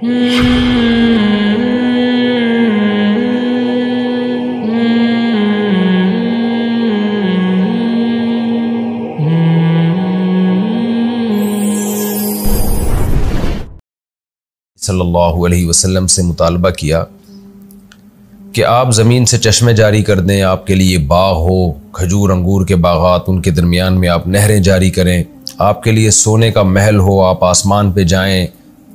صلی اللہ علیہ وسلم سے مطالبہ کیا کہ آپ زمین سے چشمے جاری کر دیں، آپ کے لیے باغ ہو، کھجور انگور کے باغات، ان کے درمیان میں آپ نہریں جاری کریں، آپ کے لیے سونے کا محل ہو، آپ آسمان پہ جائیں،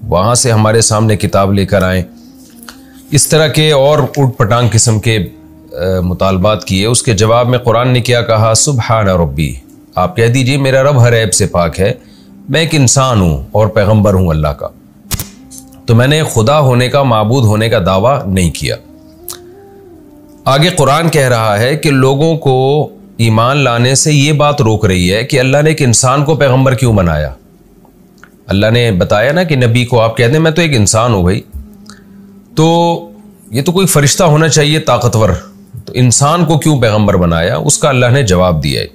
وہاں سے ہمارے سامنے کتاب لے کر آئیں۔ اس طرح کے اور اٹھ پٹانگ قسم کے مطالبات کیے۔ اس کے جواب میں قرآن نے کیا کہا؟ سبحان ربی، آپ کہہ دیجئے میرا رب ہر عیب سے پاک ہے، میں ایک انسان ہوں اور پیغمبر ہوں اللہ کا، تو میں نے خدا ہونے کا، معبود ہونے کا دعویٰ نہیں کیا۔ آگے قرآن کہہ رہا ہے کہ لوگوں کو ایمان لانے سے یہ بات روک رہی ہے کہ اللہ نے ایک انسان کو پیغمبر کیوں بنایا۔ اللہ نے بتایا نا کہ نبی کو آپ کہتے ہیں میں تو ایک انسان ہوں بھائی، تو یہ تو کوئی فرشتہ ہونا چاہیے طاقتور، تو انسان کو کیوں پیغمبر بنایا؟ اس کا اللہ نے جواب دیا ہے،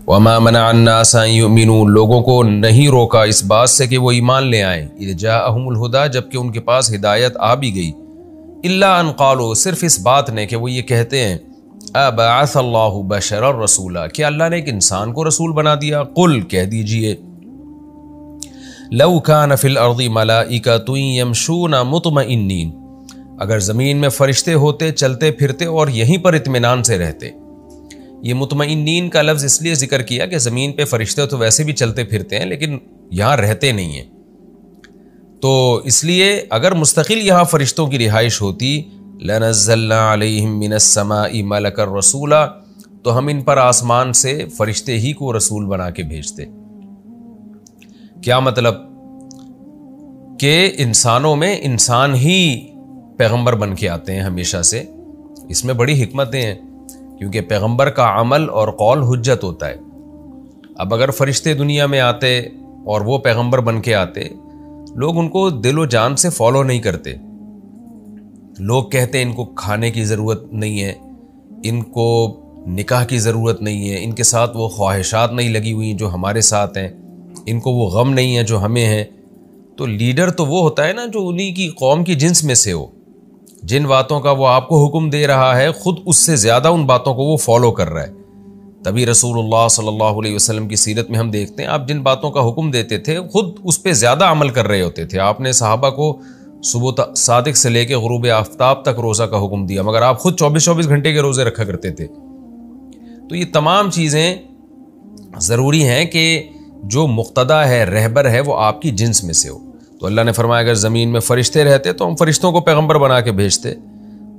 وَمَا مَنَعَ النَّاسَ أَن يُؤْمِنُوا، لوگوں کو نہیں روکا اس بات سے کہ وہ ایمان لے آئیں، إِذْ جَاءَهُمُ الْهُدَىٰ، جبکہ ان کے پاس ہدایت آ بھی گئی، إِلَّا أَن قَالُوا، صرف اس بات نے کہ وہ یہ کہتے ہیں أَبَعَثَ اللَّهُ بَشَرًا رَسُولًا، کہ اللہ نے ایک انسان کو رسول بنا دیا۔ قل، کہہ دیجئے، لَوْ كَانَ فِي الْأَرْضِ مَلَائِكَةٌ يَمْشُونَ مُطْمَئِنِّينَ، اگر زمین میں فرشتے ہوتے چلتے پھرتے اور یہیں پر اطمینان سے رہتے۔ یہ مطمئنین کا لفظ اس لیے ذکر کیا کہ زمین پہ فرشتے تو ویسے بھی چلتے پھرتے ہیں لیکن یہاں رہتے نہیں ہیں، تو اس لیے اگر مستقل یہاں فرشتوں کی رہائش ہوتی، لَنَزَّلْنَا عَلَيْهِم مِّنَ السَّمَاءِ مَلَكًا رَسُولًا، تو ہم ان پر آسمان سے فرشتے ہی کو رسول بنا کے بھیجتے۔ کیا مطلب؟ کہ انسانوں میں انسان ہی پیغمبر بن کے آتے ہیں ہمیشہ سے، اس میں بڑی حکمتیں ہیں، کیونکہ پیغمبر کا عمل اور قول حجت ہوتا ہے۔ اب اگر فرشتے دنیا میں آتے اور وہ پیغمبر بن کے آتے، لوگ ان کو دل و جان سے فالو نہیں کرتے، لوگ کہتے ہیں ان کو کھانے کی ضرورت نہیں ہے، ان کو نکاح کی ضرورت نہیں ہے، ان کے ساتھ وہ خواہشات نہیں لگی ہوئی جو ہمارے ساتھ ہیں، ان کو وہ غم نہیں ہے جو ہمیں ہیں۔ تو لیڈر تو وہ ہوتا ہے نا جو انہی کی قوم کی جنس میں سے ہو، جن باتوں کا وہ آپ کو حکم دے رہا ہے خود اس سے زیادہ ان باتوں کو وہ فالو کر رہا ہے۔ تبھی رسول اللہ صلی اللہ علیہ وسلم کی سیرت میں ہم دیکھتے ہیں آپ جن باتوں کا حکم دیتے تھے خود اس پہ زیادہ عمل کر رہے ہوتے تھے۔ آپ نے صحابہ کو صبح صادق سے لے کے غروب آفتاب تک روزہ کا حکم دیا، مگر آپ خود 24 گھنٹے کے روزے رکھا کرتے تھے۔ تو یہ تمام چیزیں ضروری ہیں کہ جو مقتدی ہے، رہبر ہے، وہ آپ کی جنس میں سے ہو۔ تو اللہ نے فرمایا اگر زمین میں فرشتے رہتے تو ہم فرشتوں کو پیغمبر بنا کے بھیجتے،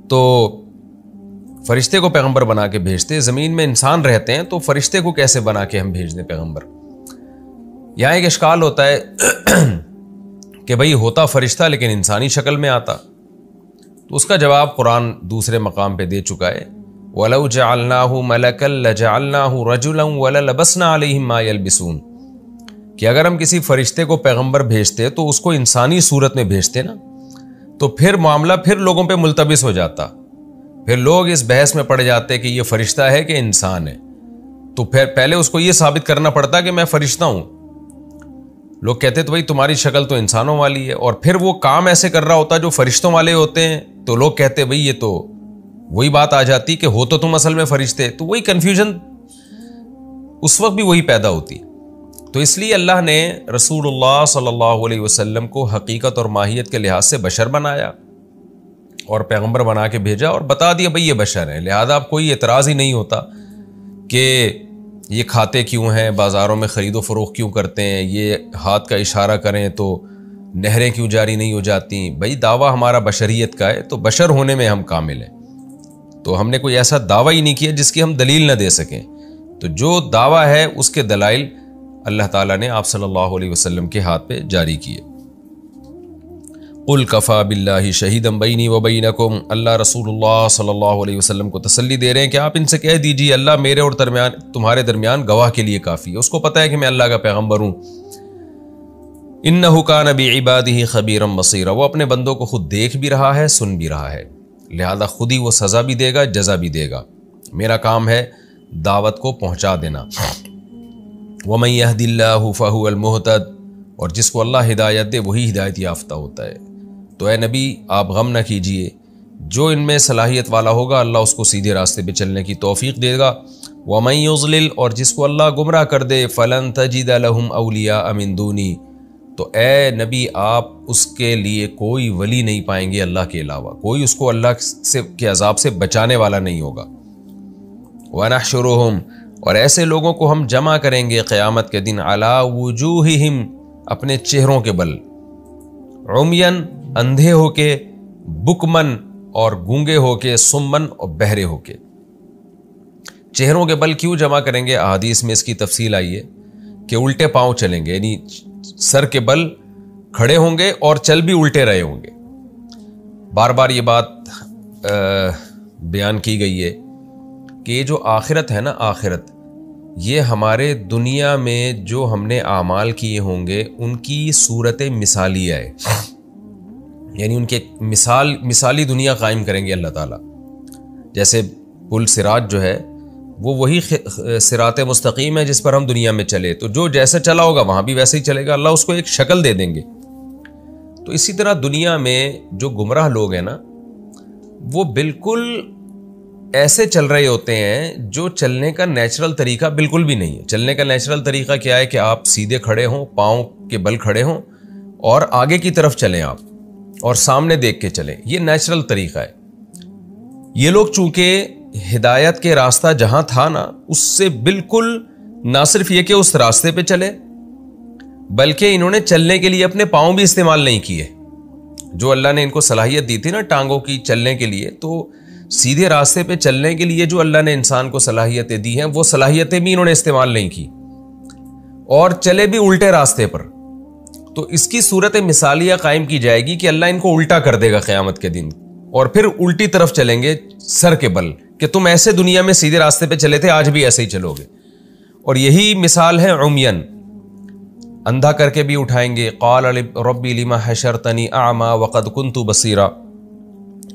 تو فرشتے کو پیغمبر بنا کے بھیجتے۔ زمین میں انسان رہتے ہیں تو فرشتے کو کیسے بنا کے ہم بھیج دیں پیغمبر؟ یہاں ایک اشکال ہوتا ہے کہ بھئی ہوتا فرشتہ لیکن انسانی شکل میں آتا، تو اس کا جواب قرآن دوسرے مقام پہ دے چکا ہے، وَلَوْ جَعَلْنَاهُ مَلَكًا لَجَعَلْنَاهُ رَجُلًا وَلَلَبَسْنَا عَلَيْهِمْ مَا يَلْبِسُونَ، کہ اگر ہم کسی فرشتے کو پیغمبر بھیجتے تو اس کو انسانی صورت میں بھیجتے نا، تو پھر معاملہ پھر لوگوں پہ ملتبس ہو جاتا، پھر لوگ اس بحث میں پڑ جاتے کہ یہ فرشتہ ہے کہ انسان ہے، تو پھر پہلے اس کو یہ ثابت کرنا پڑتا کہ میں فرشتہ ہوں۔ لوگ کہتے تو بھائی تمہاری شکل تو انسانوں والی ہے، اور پھر وہ کام ایسے کر رہا ہوتا جو فرشتوں والے ہوتے ہیں، تو لوگ کہتے بھئی یہ تو وہی بات آ جاتی کہ ہو تو تم اصل میں فرشتے، تو وہی کنفیوژن اس وقت بھی وہی پیدا ہوتی۔ تو اس لیے اللہ نے رسول اللہ صلی اللہ علیہ وسلم کو حقیقت اور ماہیت کے لحاظ سے بشر بنایا اور پیغمبر بنا کے بھیجا اور بتا دیا بھئی یہ بشر ہیں، لہذا اب کوئی اعتراض ہی نہیں ہوتا کہ یہ کھاتے کیوں ہیں، بازاروں میں خرید و فروخت کیوں کرتے ہیں، یہ ہاتھ کا اشارہ کریں تو نہریں کیوں جاری نہیں ہو جاتی۔ بھئی دعویٰ ہمارا بشریت کا ہے، تو بشر ہونے میں ہم کامل ہیں، تو ہم نے کوئی ایسا دعویٰ ہی نہیں کیا جس کی ہم دلیل نہ دے سکیں۔ تو جو دعویٰ ہے اس کے دلائل اللہ تعالیٰ نے آپ صلی اللہ علیہ وسلم کے ہاتھ پہ جاری کیے۔ قل کفا باللہ شہیدم بینی و بینکم، اللہ رسول اللہ صلی اللہ علیہ وسلم کو تسلی دے رہے ہیں کہ آپ ان سے کہہ دیجئے اللہ میرے اور تمہارے درمیان گواہ کے لیے کافی ہے، اس کو پتہ ہے کہ میں اللہ کا پیغمبر ہوں۔ انہ کان بعبادہ خبیرا بصیرا، وہ اپنے بندوں کو خود دیکھ بھی رہا ہے، سن بھی رہا ہے، لہذا خود ہی وہ سزا بھی دے گا، جزا بھی دے گا۔ میرا کام ہے دعوت کو پہنچا دینا۔ وَمَن يَهْدِ اللَّهُ فَهُوَ الْمُهْتَدِ، اور جس کو اللہ ہدایت دے وہی ہدایت یافتہ ہوتا ہے۔ تو اے نبی آپ غم نہ کیجئے، جو ان میں صلاحیت والا ہوگا اللہ اس کو سیدھے راستے پہ چلنے کی توفیق دے گا۔ وَمَن يُضْلِلْ، اور جس کو اللہ گمراہ کر دے، فَلَن تَجِدَ لَهُمْ أَوْلِيَاءَ مِن دُونِي، تو اے نبی آپ اس کے لیے کوئی ولی نہیں پائیں گے اللہ کے علاوہ، کوئی اس کو اللہ کے عذاب سے بچانے والا نہیں ہوگا۔ وَنَحْشُرُهُمْ، اور ایسے لوگوں کو ہم جمع کریں گے قیامت کے دن، عَلَىٰ وُجُوهِهِمْ، اپنے چہروں کے بل، عُمْيًا، اندھے ہو کے، بکمن، اور گونگے ہو کے، سمن، اور بہرے ہو کے۔ چہروں کے بل کیوں جمع کریں گے؟ احادیث میں اس کی تفصیل آئی ہے کہ الٹے پاؤں چلیں گے، یعنی سر کے بل کھڑے ہوں گے اور چل بھی الٹے رہے ہوں گے۔ بار بار یہ بات بیان کی گئی ہے کہ یہ جو آخرت ہے نا، آخرت، یہ ہمارے دنیا میں جو ہم نے اعمال کیے ہوں گے ان کی صورت مثالیہ ہے، یعنی ان کے مثالی دنیا قائم کریں گے اللہ تعالیٰ۔ جیسے پل صراط جو ہے وہ وہی صراط مستقیم ہے جس پر ہم دنیا میں چلے، تو جو جیسے چلا ہوگا وہاں بھی ویسے ہی چلے گا، اللہ اس کو ایک شکل دے دیں گے۔ تو اسی طرح دنیا میں جو گمراہ لوگ ہیں نا، وہ بالکل ایسے چل رہے ہوتے ہیں جو چلنے کا نیچرل طریقہ بالکل بھی نہیں ہے۔ چلنے کا نیچرل طریقہ کیا ہے کہ آپ سیدھے کھڑے ہوں، پاؤں کے بل کھڑے ہوں اور آگے کی طرف چلیں آپ، اور سامنے دیکھ کے چلیں، یہ نیچرل طریقہ ہے۔ یہ لوگ چونکہ ہدایت کے راستہ جہاں تھا نا، اس سے بالکل نہ صرف یہ کہ اس راستے پہ چلے، بلکہ انہوں نے چلنے کے لیے اپنے پاؤں بھی استعمال نہیں کیے۔ جو اللہ نے ان کو صلاحیت دی تھی نا ٹانگوں کی چلنے کے لیے، تو سیدھے راستے پہ چلنے کے لیے جو اللہ نے انسان کو صلاحیتیں دی ہیں، وہ صلاحیتیں بھی انہوں نے استعمال نہیں کی، اور چلے بھی الٹے راستے پر۔ تو اس کی صورت مثالیہ قائم کی جائے گی کہ اللہ ان کو الٹا کر دے گا قیامت کے دن، اور پھر الٹی طرف چلیں گے سر کے بل، کہ تم ایسے دنیا میں سیدھے راستے پہ چلے تھے، آج بھی ایسے ہی چلو گے۔ اور یہی مثال ہے عمین، اندھا کر کے بھی اٹھائیں گے۔ قال ربی لما حشرتنی اعمی وقد کنت بصیرا،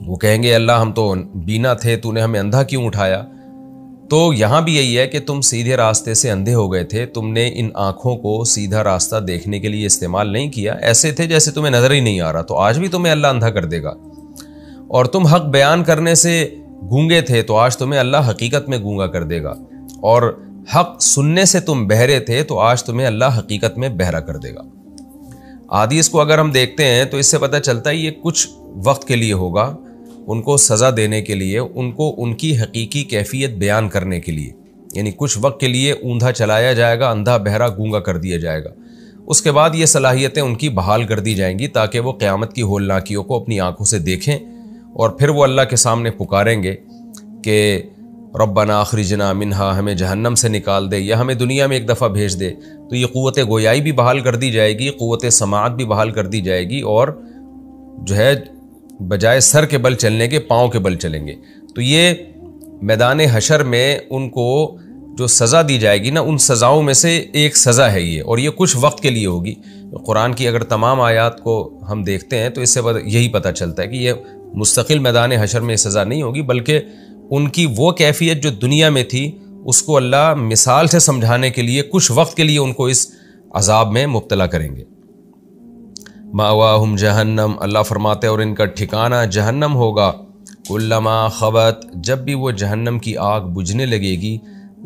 وہ کہیں گے اللہ ہم تو بینا تھے، تو نے ہمیں اندھا کیوں اٹھایا؟ تو یہاں بھی یہی ہے کہ تم سیدھے راستے سے اندھے ہو گئے تھے، تم نے ان آنکھوں کو سیدھا راستہ دیکھنے کے لیے استعمال نہیں کیا، ایسے تھے جیسے تمہیں نظر ہی نہیں آ رہا، تو آج بھی تمہیں اللہ اندھا کر دے گا۔ اور تم حق بیان کرنے سے گونگے تھے، تو آج تمہیں اللہ حقیقت میں گونگا کر دے گا، اور حق سننے سے تم بہرے تھے، تو آج تمہیں اللہ حقیقت میں بہرا کر دے گا۔ احادیث کو اگر ہم دیکھتے ہیں تو اس سے پتہ چلتا ہے یہ کچھ وقت کے لیے ہوگا، ان کو سزا دینے کے لیے، ان کو ان کی حقیقی کیفیت بیان کرنے کے لیے، یعنی کچھ وقت کے لیے اوندھا چلایا جائے گا، اندھا بہرا گونگا کر دیا جائے گا۔ اس کے بعد یہ صلاحیتیں ان کی بحال کر دی جائیں گی تاکہ وہ قیامت کی ہولناکیوں کو اپنی آنکھوں سے دیکھیں، اور پھر وہ اللہ کے سامنے پکاریں گے کہ ربنا اخرجنا منہا، ہمیں جہنم سے نکال دے، یا ہمیں دنیا میں ایک دفعہ بھیج دے۔ تو یہ قوت گویائی بھی بحال کر دی جائے گی، قوت سماعت بھی بحال کر دی جائے گی، اور جو ہے بجائے سر کے بل چلنے کے پاؤں کے بل چلیں گے۔ تو یہ میدان حشر میں ان کو جو سزا دی جائے گی نا، ان سزاؤں میں سے ایک سزا ہے یہ، اور یہ کچھ وقت کے لیے ہوگی۔ قرآن کی اگر تمام آیات کو ہم دیکھتے ہیں تو اس سے یہی پتہ چلتا ہے کہ یہ مستقل میدان حشر میں سزا نہیں ہوگی، بلکہ ان کی وہ کیفیت جو دنیا میں تھی اس کو اللہ مثال سے سمجھانے کے لیے کچھ وقت کے لیے ان کو اس عذاب میں مبتلا کریں گے۔ مأواہم جہنم، اللہ فرماتے ہیں اور ان کا ٹھکانہ جہنم ہوگا۔ کلما خبت، جب بھی وہ جہنم کی آگ بجھنے لگے گی،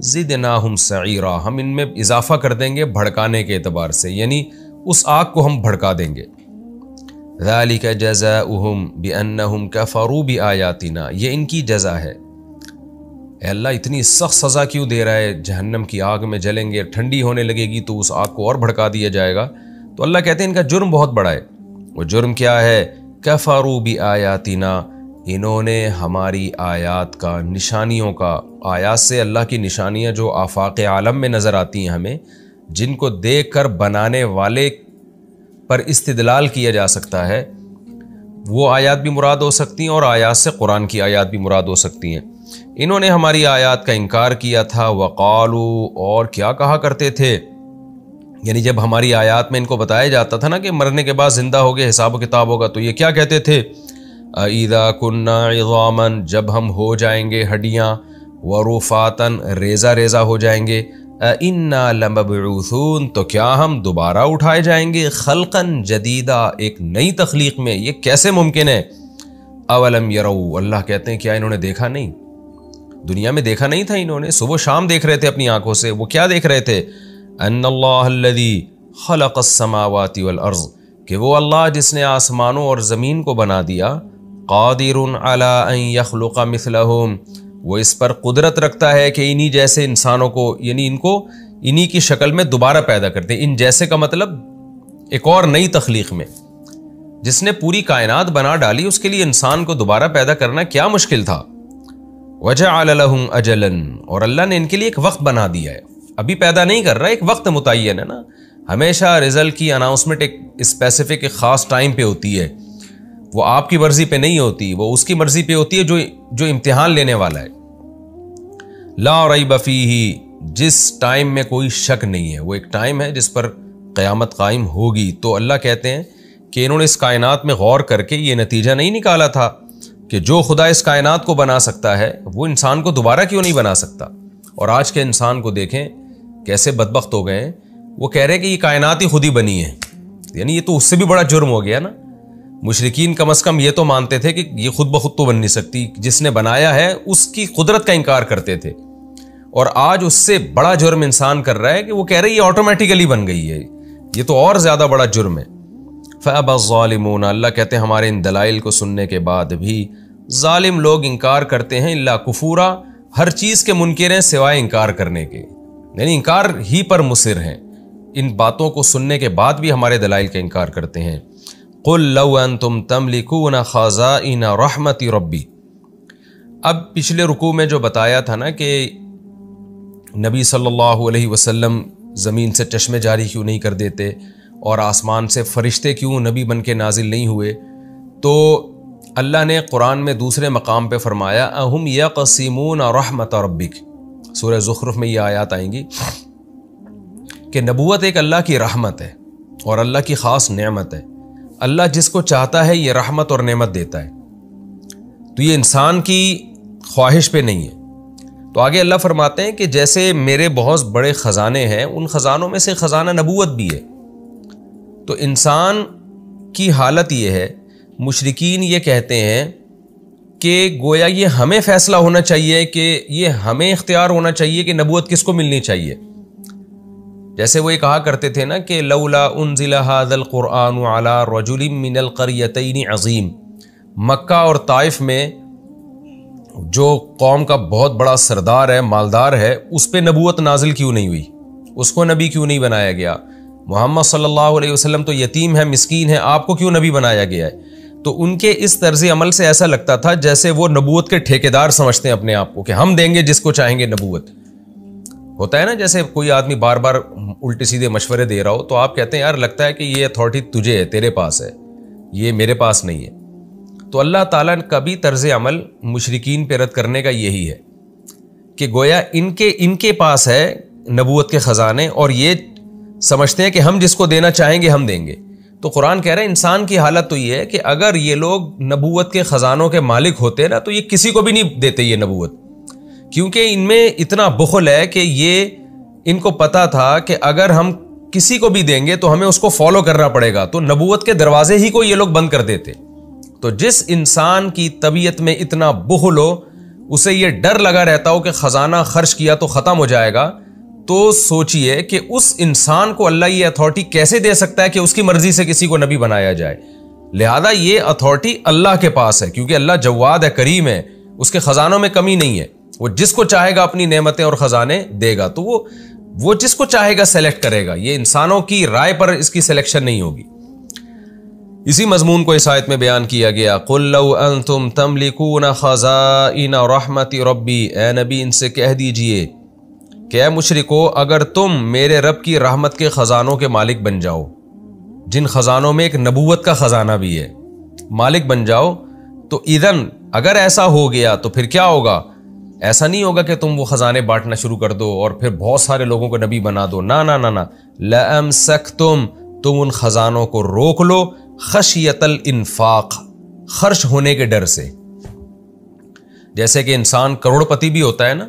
زدناہم سعیرا، ہم ان میں اضافہ کر دیں گے بھڑکانے کے اعتبار سے، یعنی اس آگ کو ہم بھڑکا دیں گے۔ ذالک جزاؤہم بانہم کفروا بآیاتنا، یہ ان کی جزا ہے۔ اے اللہ اتنی سخت سزا کیوں دے رہا ہے؟ جہنم کی آگ میں جلیں گے، ٹھنڈی ہونے لگے گی تو اس آگ کو اور بھڑکا دیا جائے گا۔ تو اللہ کہتے ہیں ان کا جرم بہت بڑا ہے۔ وہ جرم کیا ہے؟ کفروا بآیاتنا، انہوں نے ہماری آیات کا، نشانیوں کا، آیات سے اللہ کی نشانیاں جو آفاق عالم میں نظر آتی ہیں ہمیں، جن کو دیکھ کر بنانے والے پر استدلال کیا جا سکتا ہے، وہ آیات بھی مراد ہو سکتی ہیں، اور آیات سے قرآن کی آیات بھی مراد ہو سکتی ہیں۔ انہوں نے ہماری آیات کا انکار کیا تھا، وقالو، اور کیا کہا کرتے تھے، یعنی جب ہماری آیات میں ان کو بتایا جاتا تھا نا کہ مرنے کے بعد زندہ ہوگے، حساب و کتاب ہوگا، تو یہ کیا کہتے تھے؟ اذا کننا عظاما، جب ہم ہو جائیں گے ہڈیاں، ورفاتن، ریزہ ریزہ ہو جائیں گے، اِنَّا لَمَبْعُوثُونَ تو کیا ہم دوبارہ اٹھائے جائیں گے خلقاً جدیدہ ایک نئی تخلیق میں، یہ کیسے ممکن ہے؟ اولم یروا اللہ کہتے ہیں کیا انہوں نے دیکھا نہیں؟ دنیا میں دیکھا نہیں تھا انہوں نے؟ صبح شام دیکھ رہے تھے اپنی آنکھوں سے، وہ کیا دیکھ رہے تھے؟ ان اللہ الذی خلق السماوات والارض کہ وہ اللہ جس نے آسمانوں اور زمین کو بنا دیا، قادر علی ان یخلق مثلہم وہ اس پر قدرت رکھتا ہے کہ انہی جیسے انسانوں کو، یعنی ان کو انہی کی شکل میں دوبارہ پیدا کرتے ہیں۔ ان جیسے کا مطلب ایک اور نئی تخلیق میں، جس نے پوری کائنات بنا ڈالی اس کے لیے انسان کو دوبارہ پیدا کرنا کیا مشکل تھا۔ وجعل لهم اجلا اور اللہ نے ان کے لیے ایک وقت بنا دیا ہے، ابھی پیدا نہیں کر رہا، ایک وقت متعین ہے نا۔ ہمیشہ رزلٹ کی اناؤنسمنٹ ایک اسپیسیفک ایک خاص ٹائم پہ ہوتی ہے، وہ آپ کی مرضی پہ نہیں ہوتی، وہ اس کی مرضی پہ ہوتی ہے جو امتحان لینے والا ہے۔ لا ریب فیہ جس ٹائم میں کوئی شک نہیں ہے، وہ ایک ٹائم ہے جس پر قیامت قائم ہوگی۔ تو اللہ کہتے ہیں کہ انہوں نے اس کائنات میں غور کر کے یہ نتیجہ نہیں نکالا تھا کہ جو خدا اس کائنات کو بنا سکتا ہے وہ انسان کو دوبارہ کیوں نہیں بنا سکتا؟ اور آج کے انسان کو دیکھیں کیسے بدبخت ہو گئے ہیں، وہ کہہ رہے کہ یہ کائنات ہی خود ہی بنی ہے، یعنی یہ تو اس سے بھی بڑا جرم ہو گیا نا۔ مشرکین کم از کم یہ تو مانتے تھے کہ یہ خود بخود تو بن نہیں سکتی، جس نے بنایا ہے اس کی قدرت کا انکار کرتے تھے، اور آج اس سے بڑا جرم انسان کر رہا ہے کہ وہ کہہ رہے یہ آٹومیٹیکلی بن گئی ہے، یہ تو اور زیادہ بڑا جرم ہے۔ فَأَبَى الظَّالِمُونَ اللہ کہتے ہیں ہمارے ان دلائل کو سننے کے بعد بھی ظالم لوگ انکار کرتے ہیں، الا کفورا ہر چیز کے منکر ہیں سوائے انکار کرنے کے، یعنی انکار ہی پر مصر ہیں، ان باتوں کو سننے کے بعد بھی ہمارے دلائل کا انکار کرتے ہیں۔ قُل لَوْ أَنْتُمْ تَمْلِكُونَ خَزَائِنَ رَحْمَةِ رَبِّي اب پچھلے رکوع میں جو بتایا تھا نا کہ نبی صلی اللہ علیہ وسلم زمین سے چشمے جاری کیوں نہیں کر دیتے اور آسمان سے فرشتے کیوں نبی بن کے نازل نہیں ہوئے، تو اللہ نے قرآن میں دوسرے مقام پہ فرمایا اَهُمْ يَقْسِمُونَ رَحْمَةَ رَبِّكَ سورہ زخرف میں یہ آیات آئیں گی کہ نبوت ایک اللہ کی رحمت ہے اور اللہ کی خاص نعمت ہے، اللہ جس کو چاہتا ہے یہ رحمت اور نعمت دیتا ہے، تو یہ انسان کی خواہش پہ نہیں ہے۔ تو آگے اللہ فرماتے ہیں کہ جیسے میرے بہت بڑے خزانے ہیں، ان خزانوں میں سے خزانہ نبوت بھی ہے، تو انسان کی حالت یہ ہے، مشرکین یہ کہتے ہیں کہ گویا یہ ہمیں فیصلہ ہونا چاہیے کہ یہ ہمیں اختیار ہونا چاہیے کہ نبوت کس کو ملنی چاہیے۔ جیسے وہ یہ کہا کرتے تھے نا کہ لولا انزل هذا القرآن على رجل من القريتين عظیم، مکہ اور طائف میں جو قوم کا بہت بڑا سردار ہے، مالدار ہے، اس پہ نبوت نازل کیوں نہیں ہوئی، اس کو نبی کیوں نہیں بنایا گیا؟ محمد صلی اللہ علیہ وسلم تو یتیم ہے، مسکین ہے، آپ کو کیوں نبی بنایا گیا ہے؟ تو ان کے اس طرز عمل سے ایسا لگتا تھا جیسے وہ نبوت کے ٹھیکیدار سمجھتے ہیں اپنے آپ کو کہ ہم دیں گے جس کو چاہیں گے نبوت۔ ہوتا ہے نا جیسے کوئی آدمی بار بار الٹے سیدھے مشورے دے رہا ہو تو آپ کہتے ہیں یار لگتا ہے کہ یہ اتھارٹی تجھے ہے، تیرے پاس ہے، یہ میرے پاس نہیں ہے۔ تو اللہ تعالیٰ کا بھی طرز عمل مشرکین پہ رد کرنے کا یہی ہے کہ گویا ان کے پاس ہے نبوت کے خزانے اور یہ سمجھتے ہیں کہ ہم جس کو دینا چاہیں گے ہم دیں گے۔ تو قرآن کہہ رہا ہے انسان کی حالت تو یہ ہے کہ اگر یہ لوگ نبوت کے خزانوں کے مالک ہوتے نا تو یہ کسی کو بھی نہیں دیتے یہ نبوت، کیونکہ ان میں اتنا بخل ہے کہ یہ ان کو پتا تھا کہ اگر ہم کسی کو بھی دیں گے تو ہمیں اس کو فالو کرنا پڑے گا، تو نبوت کے دروازے ہی کو یہ لوگ بند کر دیتے۔ تو جس انسان کی طبیعت میں اتنا بخل ہو، اسے یہ ڈر لگا رہتا ہو کہ خزانہ خرچ کیا تو ختم ہو جائے گا، تو سوچئے کہ اس انسان کو اللہ یہ اتھارٹی کیسے دے سکتا ہے کہ اس کی مرضی سے کسی کو نبی بنایا جائے۔ لہذا یہ اتھارٹی اللہ کے پاس ہے، کیونکہ اللہ جواد ہے، کریم ہے، اس کے خزانوں میں کمی نہیں ہے، وہ جس کو چاہے گا اپنی نعمتیں اور خزانے دے گا، تو وہ جس کو چاہے گا سلیکٹ کرے گا، یہ انسانوں کی رائے پر اس کی سلیکشن نہیں ہوگی۔ اسی مضمون کو اس آیت میں بیان کیا گیا، قُل لَوْ أَنْتُمْ تَمْلِكُونَ خَزَائِنَ رَحْمَةِ رَبِّي اے نبی ان سے کہہ دیجئے کہ اے مشرکو اگر تم میرے رب کی رحمت کے خزانوں کے مالک بن جاؤ، جن خزانوں میں ایک نبوت کا خزانہ بھی ہے، مالک بن جاؤ، تو اذن اگر ایسا ہو گیا تو پھر کیا ہوگا؟ ایسا نہیں ہوگا کہ تم وہ خزانے بانٹنا شروع کر دو اور پھر بہت سارے لوگوں کو نبی بنا دو، نہ نہ نہ نہ، لَأَمْسَكْتُمْ تم ان خزانوں کو روک لو، خشیت الانفاق خرچ ہونے کے ڈر سے۔ جیسے کہ انسان کروڑ پتی بھی ہوتا ہے نا،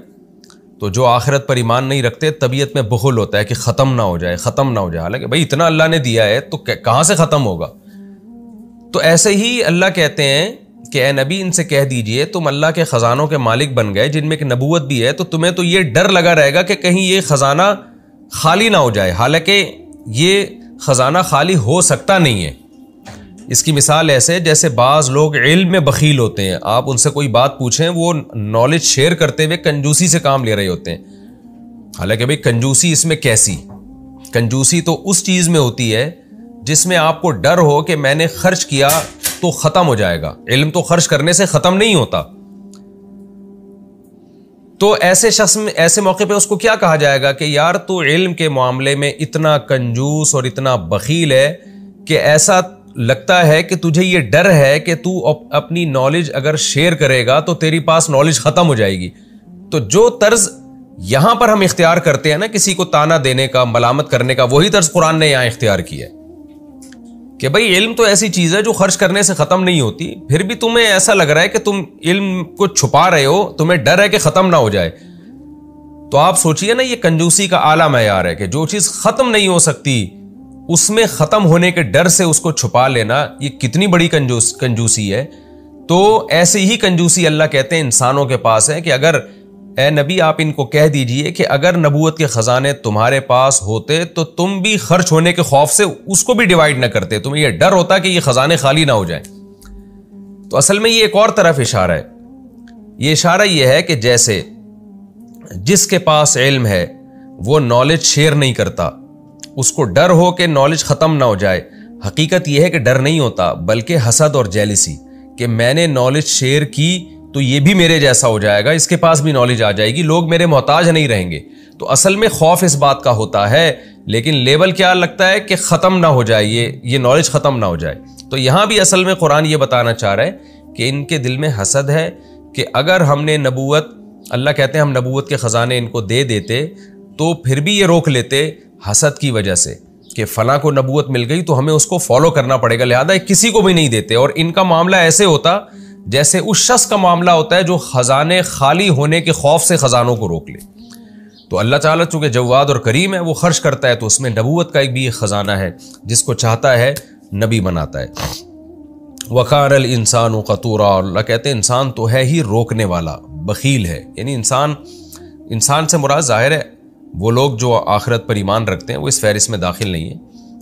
تو جو آخرت پر ایمان نہیں رکھتے طبیعت میں بخل ہوتا ہے کہ ختم نہ ہو جائے، ختم نہ ہو جائے، حالانکہ بھائی اتنا اللہ نے دیا ہے تو کہاں سے ختم ہوگا؟ تو ایسے ہی اللہ کہتے ہیں کہ اے نبی ان سے کہہ دیجئے تم اللہ کے خزانوں کے مالک بن گئے جن میں ایک نبوت بھی ہے، تو تمہیں تو یہ ڈر لگا رہے گا کہ کہیں یہ خزانہ خالی نہ ہو جائے، حالانکہ یہ خزانہ خالی ہو سکتا نہیں ہے۔ اس کی مثال ایسے جیسے بعض لوگ علم میں بخیل ہوتے ہیں، آپ ان سے کوئی بات پوچھیں وہ نالج شیئر کرتے ہوئے کنجوسی سے کام لے رہے ہوتے ہیں، حالانکہ بھئی کنجوسی اس میں کیسی؟ کنجوسی تو اس چیز میں ہوتی ہے جس میں آپ کو ڈر ہو کہ میں نے خرچ کیا تو ختم ہو جائے گا، علم تو خرچ کرنے سے ختم نہیں ہوتا۔ تو ایسے شخص میں ایسے موقع پہ اس کو کیا کہا جائے گا کہ یار تو علم کے معاملے میں اتنا کنجوس اور اتنا بخیل ہے کہ ایسا لگتا ہے کہ تجھے یہ ڈر ہے کہ تو اپنی نالج اگر شیئر کرے گا تو تیری پاس نالج ختم ہو جائے گی۔ تو جو طرز یہاں پر ہم اختیار کرتے ہیں نا کسی کو تانا دینے کا، ملامت کرنے کا، وہی طرز قرآن نے یہاں اختیار کیا ہے کہ بھئی علم تو ایسی چیز ہے جو خرچ کرنے سے ختم نہیں ہوتی، پھر بھی تمہیں ایسا لگ رہا ہے کہ تم علم کو چھپا رہے ہو، تمہیں ڈر ہے کہ ختم نہ ہو جائے۔ تو آپ سوچئے نا یہ کنجوسی کا اعلیٰ معیار ہے کہ جو چیز ختم نہیں ہو سکتی اس میں ختم ہونے کے ڈر سے اس کو چھپا لینا، یہ کتنی بڑی کنجوسی ہے۔ تو ایسے ہی کنجوسی اللہ کہتے ہیں انسانوں کے پاس ہے کہ اگر اے نبی آپ ان کو کہہ دیجئے کہ اگر نبوت کے خزانے تمہارے پاس ہوتے تو تم بھی خرچ ہونے کے خوف سے اس کو بھی ڈیوائیڈ نہ کرتے، تمہیں یہ ڈر ہوتا کہ یہ خزانے خالی نہ ہو جائیں۔ تو اصل میں یہ ایک اور طرف اشارہ ہے، یہ اشارہ یہ ہے کہ جیسے جس کے پاس علم ہے وہ نالج شیئر نہیں کرتا، اس کو ڈر ہو کہ نالج ختم نہ ہو جائے، حقیقت یہ ہے کہ ڈر نہیں ہوتا بلکہ حسد اور جیلسی کہ میں نے نالج شیئر کی تو یہ بھی میرے جیسا ہو جائے گا، اس کے پاس بھی نالج آ جائے گی، لوگ میرے محتاج نہیں رہیں گے۔ تو اصل میں خوف اس بات کا ہوتا ہے، لیکن لیول کیا لگتا ہے کہ ختم نہ ہو جائے، یہ نالج ختم نہ ہو جائے۔ تو یہاں بھی اصل میں قرآن یہ بتانا چاہ رہا ہے کہ ان کے دل میں حسد ہے کہ اگر ہم نے نبوت، اللہ کہتے ہیں ہم نبوت کے خزانے ان کو دے دیتے تو پھر بھی یہ روک لیتے حسد کی وجہ سے کہ فلاں کو نبوت مل گئی تو ہمیں اس کو فالو کرنا پڑے گا، لہذا کسی کو بھی نہیں دیتے۔ اور ان کا معاملہ ایسے ہوتا جیسے اس شخص کا معاملہ ہوتا ہے جو خزانے خالی ہونے کے خوف سے خزانوں کو روک لے۔ تو اللہ تعالیٰ چونکہ جواد اور کریم ہے، وہ خرچ کرتا ہے، تو اس میں نبوت کا ایک بھی خزانہ ہے، جس کو چاہتا ہے نبی بناتا ہے۔ وَقَالَ الْإِنسَانُ قَتُورًا، اور اللہ کہتے ہیں انسان تو ہے ہی روکنے والا، بخیل ہے۔ یعنی انسان سے مراد ظاہر ہے وہ لوگ جو آخرت پر ایمان رکھتے ہیں وہ اس فہرست میں داخل نہیں ہیں،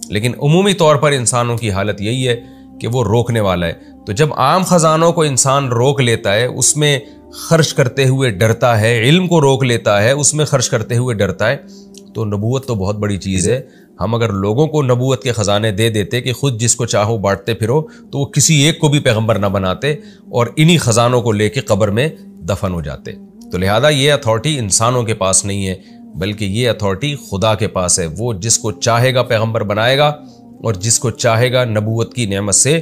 لیکن عمومی طور پر انسانوں کی حالت یہی ہے کہ وہ روکنے والا ہے۔ تو جب عام خزانوں کو انسان روک لیتا ہے، اس میں خرچ کرتے ہوئے ڈرتا ہے، علم کو روک لیتا ہے، اس میں خرچ کرتے ہوئے ڈرتا ہے، تو نبوت تو بہت بڑی چیز ہے۔ ہم اگر لوگوں کو نبوت کے خزانے دے دیتے کہ خود جس کو چاہو بانٹتے پھرو، تو وہ کسی ایک کو بھی پیغمبر نہ بناتے اور انہی خزانوں کو لے کے قبر میں دفن ہو جاتے۔ تو لہذا یہ اتھارٹی انسانوں کے پاس نہیں ہے، بلکہ یہ اتھارٹی خدا کے پاس ہے۔ وہ جس کو چاہے گا پیغمبر بنائے گا اور جس کو چاہے گا نبوت کی نعمت سے